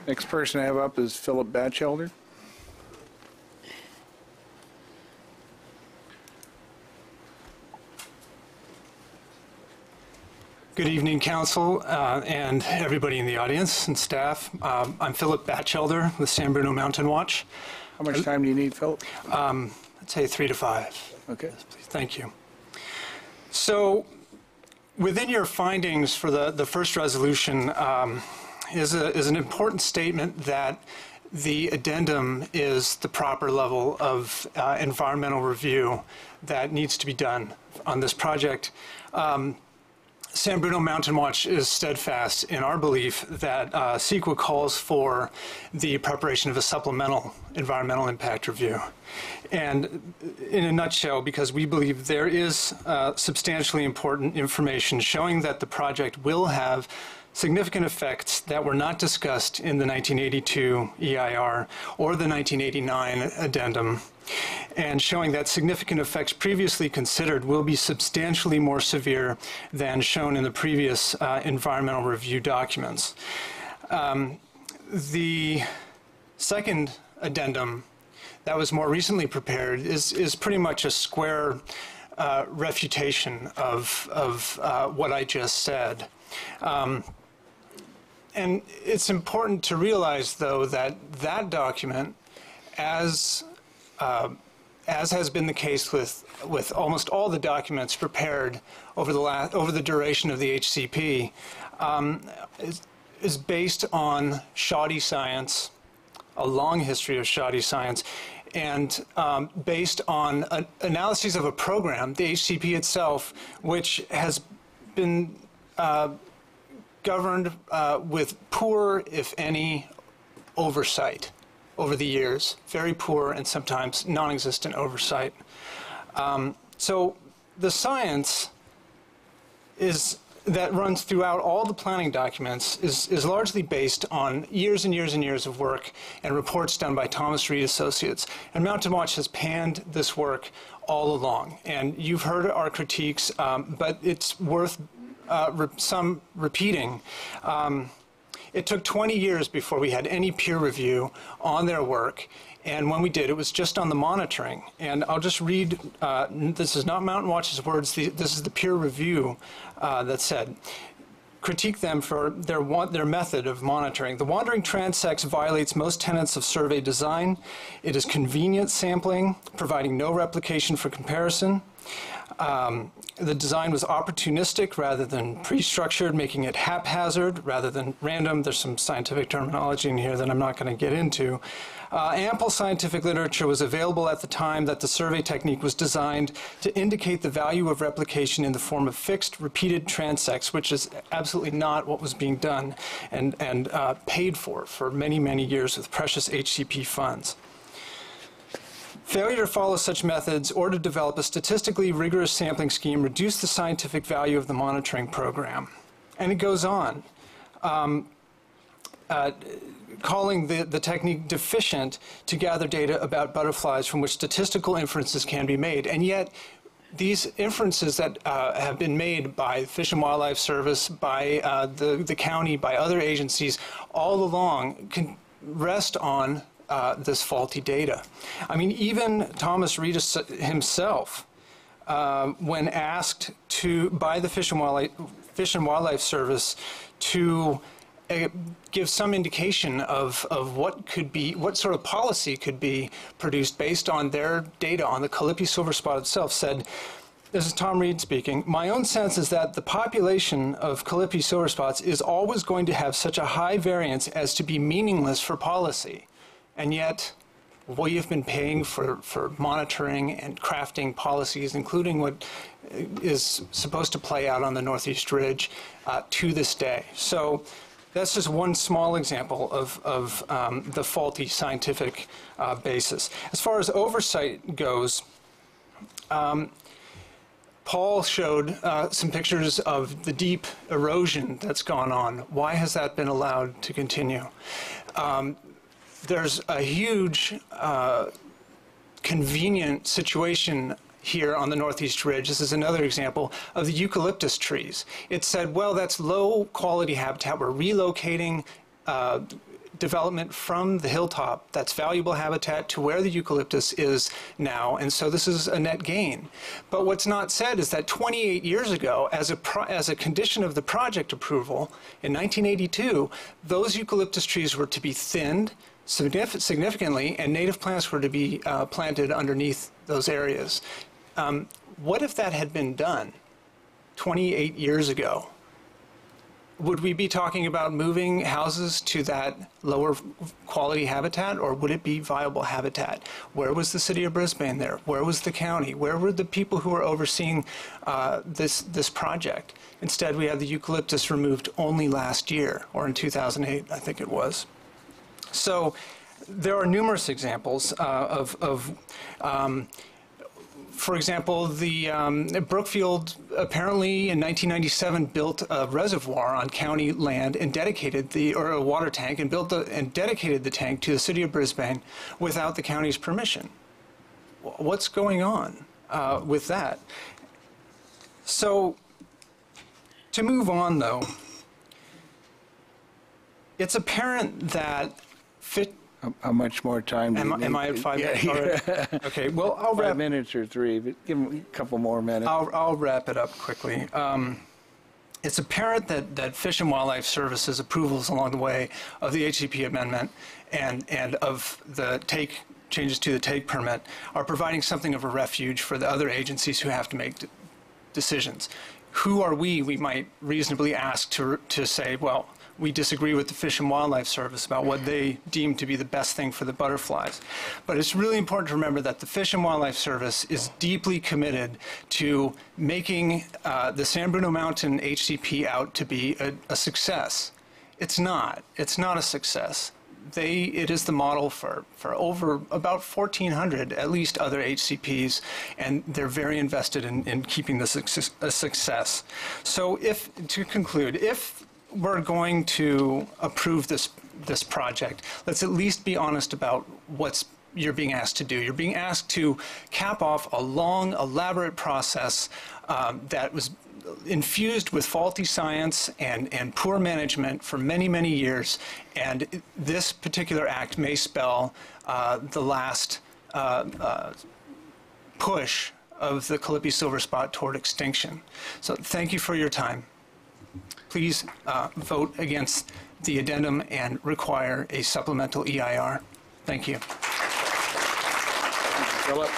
Next person I have up is Philip Batchelder. Good evening, Council, and everybody in the audience and staff. I'm Philip Batchelder with San Bruno Mountain Watch. How much time do you need, Philip? I'd say 3 to 5. Okay. Thank you. So, within your findings for the first resolution is an important statement that the addendum is the proper level of environmental review that needs to be done on this project. San Bruno Mountain Watch is steadfast in our belief that CEQA calls for the preparation of a supplemental environmental impact review. And in a nutshell, because we believe there is substantially important information showing that the project will have significant effects that were not discussed in the 1982 EIR or the 1989 addendum, and showing that significant effects previously considered will be substantially more severe than shown in the previous environmental review documents. The second addendum that was more recently prepared is pretty much a square refutation of what I just said. And it's important to realize, though, that that document, as has been the case with almost all the documents prepared over the duration of the HCP, is based on shoddy science, a long history of shoddy science, and based on analyses of a program, the HCP itself, which has been governed with poor, if any, oversight over the years. Very poor and sometimes non-existent oversight. So the science that runs throughout all the planning documents is largely based on years and years and years of work and reports done by Thomas Reed Associates. And Mountain Watch has panned this work all along. And you've heard our critiques, but it's worth some repeating. It took 20 years before we had any peer review on their work, and when we did, it was just on the monitoring. And I'll just read, this is not Mountain Watch's words, this is the peer review that said, critique them for their method of monitoring. The wandering transects violates most tenets of survey design. It is convenient sampling, providing no replication for comparison. The design was opportunistic rather than pre-structured, making it haphazard rather than random. There's some scientific terminology in here that I'm not going to get into. Ample scientific literature was available at the time that the survey technique was designed to indicate the value of replication in the form of fixed, repeated transects, which is absolutely not what was being done and paid for many, many years with precious HCP funds. Failure to follow such methods or to develop a statistically rigorous sampling scheme reduced the scientific value of the monitoring program. And it goes on, calling the technique deficient to gather data about butterflies from which statistical inferences can be made. And yet, these inferences that have been made by Fish and Wildlife Service, by the county, by other agencies, all along can rest on this faulty data. I mean, even Thomas Reed himself, when asked by the Fish and Wildlife Service to give some indication of what sort of policy could be produced based on their data on the Calliope silver spot itself, said, this is Tom Reed speaking, my own sense is that the population of Calliope silver spots is always going to have such a high variance as to be meaningless for policy. And yet, we have been paying for monitoring and crafting policies, including what is supposed to play out on the Northeast Ridge to this day. So that's just one small example of the faulty scientific basis. As far as oversight goes, Paul showed some pictures of the deep erosion that's gone on. Why has that been allowed to continue? There's a huge convenient situation here on the Northeast Ridge. This is another example of the eucalyptus trees. It said, well, that's low quality habitat. We're relocating development from the hilltop that's valuable habitat to where the eucalyptus is now, and so this is a net gain. But what's not said is that 28 years ago, as a condition of the project approval in 1982, those eucalyptus trees were to be thinned significantly, and native plants were to be planted underneath those areas. What if that had been done 28 years ago? Would we be talking about moving houses to that lower quality habitat, or would it be viable habitat? Where was the city of Brisbane there? Where was the county? Where were the people who were overseeing this project? Instead, we had the eucalyptus removed only last year, or in 2008, I think it was. So there are numerous examples for example, the Brookfield apparently in 1997 built a reservoir on county land and dedicated or a water tank and dedicated the tank to the city of Brisbane without the county's permission. What's going on with that? So to move on, though, it's apparent that How much more time do you need? Am I at 5 minutes already? Okay, well, I'll 5 wrap. minutes or 3, but give them a couple more minutes. I'll wrap it up quickly. It's apparent that Fish and Wildlife Service's approvals along the way of the HCP amendment and of the changes to the take permit are providing something of a refuge for the other agencies who have to make decisions. Who are we might reasonably ask to say, well, we disagree with the Fish and Wildlife Service about what they deem to be the best thing for the butterflies. But it's really important to remember that the Fish and Wildlife Service is deeply committed to making the San Bruno Mountain HCP out to be a success. It's not. It's not a success. It is the model for over about 1,400 at least other HCPs, and they're very invested in keeping this a success. So to conclude, if we're going to approve this project, let's at least be honest about what you're being asked to do. You're being asked to cap off a long, elaborate process that was infused with faulty science and poor management for many, many years. And this particular act may spell the last push of the Calliope silver spot toward extinction. So thank you for your time. Please vote against the addendum and require a supplemental EIR. Thank you. Philip.